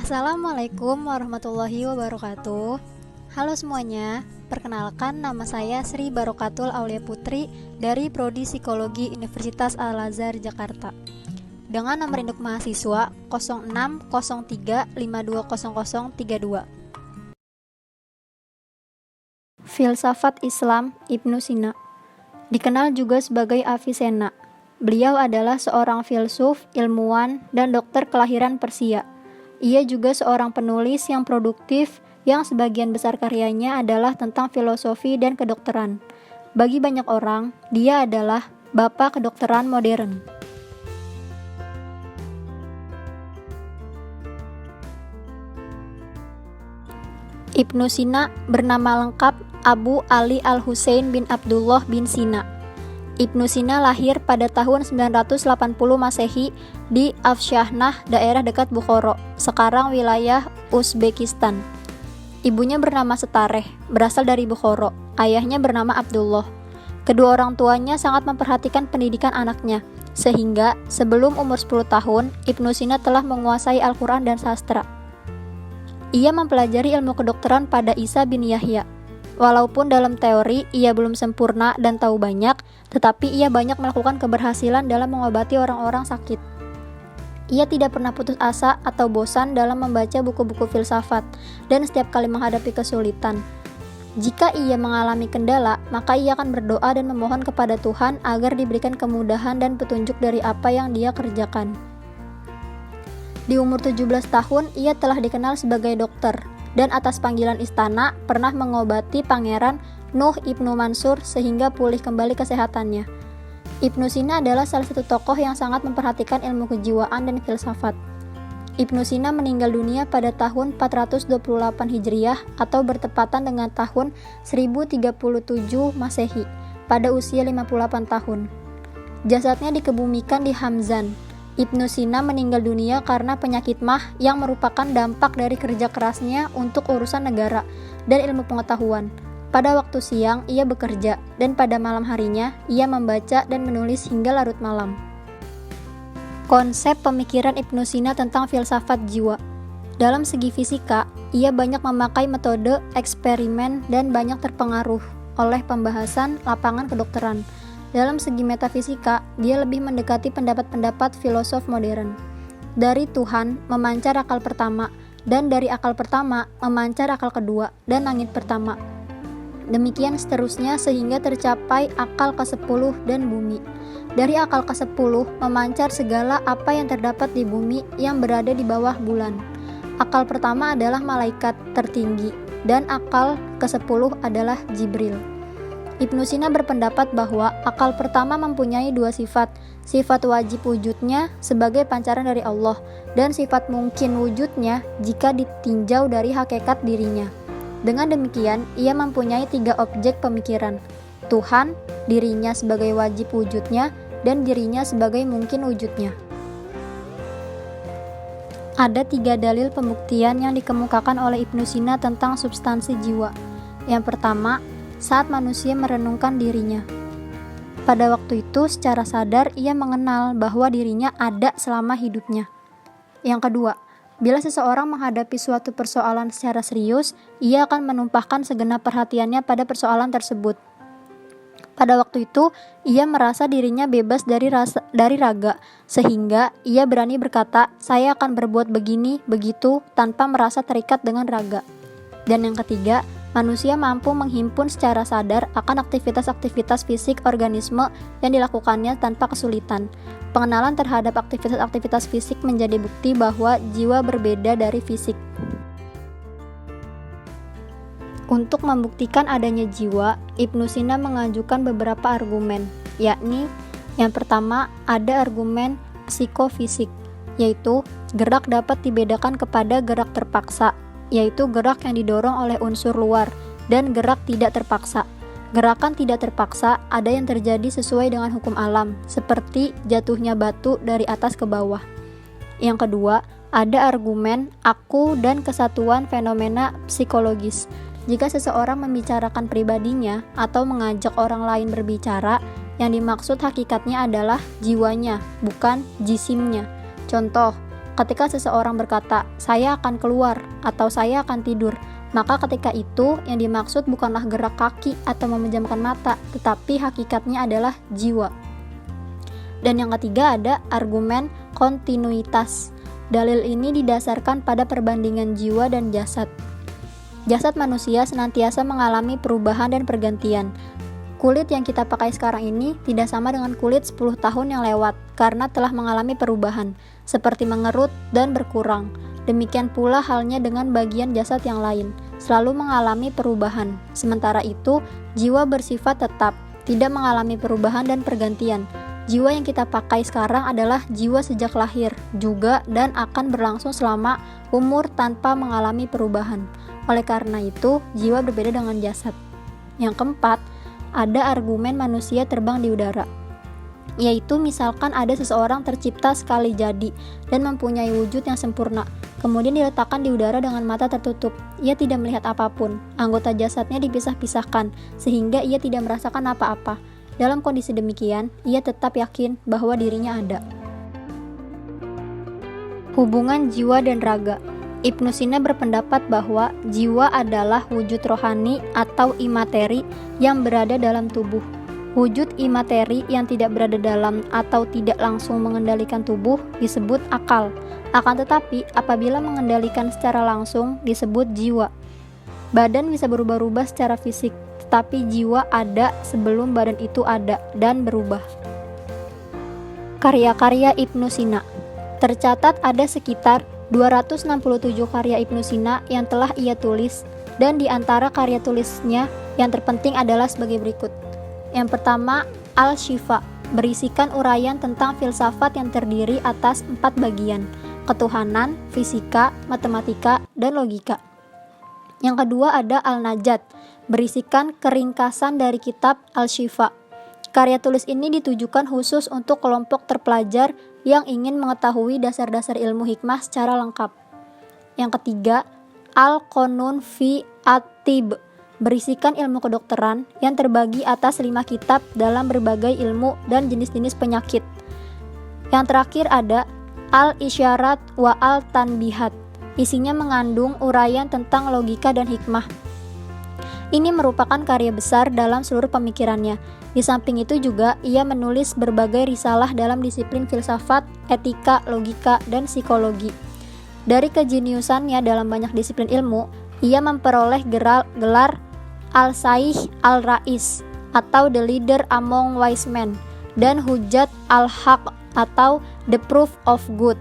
Assalamualaikum warahmatullahi wabarakatuh. Halo semuanya, perkenalkan nama saya Sri Barokatul Aulia Putri dari Prodi Psikologi Universitas Al-Azhar Jakarta. Dengan nomor induk mahasiswa 0603520032. Filsafat Islam Ibnu Sina, dikenal juga sebagai Avicenna. Beliau adalah seorang filsuf, ilmuwan, dan dokter kelahiran Persia. Ia juga seorang penulis yang produktif yang sebagian besar karyanya adalah tentang filosofi dan kedokteran. Bagi banyak orang, dia adalah bapak kedokteran modern. Ibnu Sina bernama lengkap Abu Ali Al-Husain bin Abdullah bin Sina. Ibnu Sina lahir pada tahun 980 Masehi di Afshahnah, daerah dekat Bukhara, sekarang wilayah Uzbekistan. Ibunya bernama Setareh, berasal dari Bukhara. Ayahnya bernama Abdullah. Kedua orang tuanya sangat memperhatikan pendidikan anaknya, sehingga sebelum umur 10 tahun, Ibnu Sina telah menguasai Al-Quran dan sastra. Ia mempelajari ilmu kedokteran pada Isa bin Yahya. Walaupun dalam teori ia belum sempurna dan tahu banyak, tetapi ia banyak melakukan keberhasilan dalam mengobati orang-orang sakit. Ia tidak pernah putus asa atau bosan dalam membaca buku-buku filsafat, dan setiap kali menghadapi kesulitan. Jika ia mengalami kendala, maka ia akan berdoa dan memohon kepada Tuhan agar diberikan kemudahan dan petunjuk dari apa yang dia kerjakan. Di umur 17 tahun, ia telah dikenal sebagai dokter, dan atas panggilan istana pernah mengobati Pangeran Nuh Ibnu Mansur sehingga pulih kembali kesehatannya. Ibnu Sina adalah salah satu tokoh yang sangat memperhatikan ilmu kejiwaan dan filsafat. Ibnu Sina meninggal dunia pada tahun 428 Hijriah atau bertepatan dengan tahun 1037 Masehi pada usia 58 tahun. Jasadnya dikebumikan di Hamzan. Ibnu Sina meninggal dunia karena penyakit MAH yang merupakan dampak dari kerja kerasnya untuk urusan negara dan ilmu pengetahuan. Pada waktu siang, ia bekerja, dan pada malam harinya, ia membaca dan menulis hingga larut malam. Konsep pemikiran Ibnu Sina tentang filsafat jiwa. Dalam segi fisika, ia banyak memakai metode eksperimen dan banyak terpengaruh oleh pembahasan lapangan kedokteran. Dalam segi metafisika, dia lebih mendekati pendapat-pendapat filosof modern. Dari Tuhan memancar akal pertama, dan dari akal pertama memancar akal kedua dan langit pertama. Demikian seterusnya sehingga tercapai akal ke-10 dan bumi. Dari akal ke-10 memancar segala apa yang terdapat di bumi yang berada di bawah bulan. Akal pertama adalah malaikat tertinggi, dan akal ke-10 adalah Jibril. Ibnu Sina berpendapat bahwa akal pertama mempunyai dua sifat, sifat wajib wujudnya sebagai pancaran dari Allah, dan sifat mungkin wujudnya jika ditinjau dari hakikat dirinya. Dengan demikian, ia mempunyai tiga objek pemikiran, Tuhan, dirinya sebagai wajib wujudnya, dan dirinya sebagai mungkin wujudnya. Ada tiga dalil pembuktian yang dikemukakan oleh Ibnu Sina tentang substansi jiwa. Yang pertama, saat manusia merenungkan dirinya. Pada waktu itu, secara sadar ia mengenal bahwa dirinya ada selama hidupnya. Yang kedua, bila seseorang menghadapi suatu persoalan secara serius, ia akan menumpahkan segenap perhatiannya pada persoalan tersebut. Pada waktu itu, ia merasa dirinya bebas dari raga, sehingga ia berani berkata, "Saya akan berbuat begini, begitu," tanpa merasa terikat dengan raga. Dan yang ketiga, manusia mampu menghimpun secara sadar akan aktivitas-aktivitas fisik organisme yang dilakukannya tanpa kesulitan. Pengenalan terhadap aktivitas-aktivitas fisik menjadi bukti bahwa jiwa berbeda dari fisik. Untuk membuktikan adanya jiwa, Ibnu Sina mengajukan beberapa argumen, yakni yang pertama ada argumen psikofisik, yaitu gerak dapat dibedakan kepada gerak terpaksa, yaitu gerak yang didorong oleh unsur luar, dan gerak tidak terpaksa. Gerakan tidak terpaksa ada yang terjadi sesuai dengan hukum alam, seperti jatuhnya batu dari atas ke bawah. Yang kedua, ada argumen aku dan kesatuan fenomena psikologis. Jika seseorang membicarakan pribadinya atau mengajak orang lain berbicara, yang dimaksud hakikatnya adalah jiwanya, bukan jisimnya. Contoh, Ketika seseorang berkata, "Saya akan keluar" atau "Saya akan tidur", maka ketika itu yang dimaksud bukanlah gerak kaki atau memejamkan mata, tetapi hakikatnya adalah jiwa. Dan yang ketiga ada argumen kontinuitas. Dalil ini didasarkan pada perbandingan jiwa dan jasad. Jasad manusia senantiasa mengalami perubahan dan pergantian. Kulit yang kita pakai sekarang ini tidak sama dengan kulit 10 tahun yang lewat karena telah mengalami perubahan, seperti mengerut dan berkurang. Demikian pula halnya dengan bagian jasad yang lain, selalu mengalami perubahan. Sementara itu, jiwa bersifat tetap, tidak mengalami perubahan dan pergantian. Jiwa yang kita pakai sekarang adalah jiwa sejak lahir juga dan akan berlangsung selama umur tanpa mengalami perubahan. Oleh karena itu, jiwa berbeda dengan jasad. Yang keempat, ada argumen manusia terbang di udara. Yaitu misalkan ada seseorang tercipta sekali jadi dan mempunyai wujud yang sempurna, kemudian diletakkan di udara dengan mata tertutup. Ia tidak melihat apapun, anggota jasadnya dipisah-pisahkan, sehingga ia tidak merasakan apa-apa. Dalam kondisi demikian, ia tetap yakin bahwa dirinya ada. Hubungan jiwa dan raga. Ibnu Sina berpendapat bahwa jiwa adalah wujud rohani atau imateri yang berada dalam tubuh. Wujud imateri yang tidak berada dalam atau tidak langsung mengendalikan tubuh disebut akal. Akan tetapi, apabila mengendalikan secara langsung disebut jiwa. Badan bisa berubah-ubah secara fisik, tetapi jiwa ada sebelum badan itu ada dan berubah. Karya-karya Ibnu Sina. Tercatat ada sekitar 267 karya Ibnu Sina yang telah ia tulis, dan di antara karya tulisnya yang terpenting adalah sebagai berikut. Yang pertama, Al-Shifa, berisikan uraian tentang filsafat yang terdiri atas 4 bagian, ketuhanan, fisika, matematika, dan logika. Yang kedua ada Al-Najat, berisikan keringkasan dari kitab Al-Shifa. Karya tulis ini ditujukan khusus untuk kelompok terpelajar yang ingin mengetahui dasar-dasar ilmu hikmah secara lengkap. Yang ketiga, Al-Qanun fi At-Tib, berisikan ilmu kedokteran yang terbagi atas 5 kitab dalam berbagai ilmu dan jenis-jenis penyakit. Yang terakhir ada Al-Isyarat wa Al-Tanbihat, isinya mengandung uraian tentang logika dan hikmah. Ini merupakan karya besar dalam seluruh pemikirannya. Di samping itu juga ia menulis berbagai risalah dalam disiplin filsafat, etika, logika, dan psikologi. Dari kejeniusannya dalam banyak disiplin ilmu, ia memperoleh gelar Al-Saih Al-Rais atau The Leader Among Wise Men dan Hujjat Al-Haq atau The Proof of Good.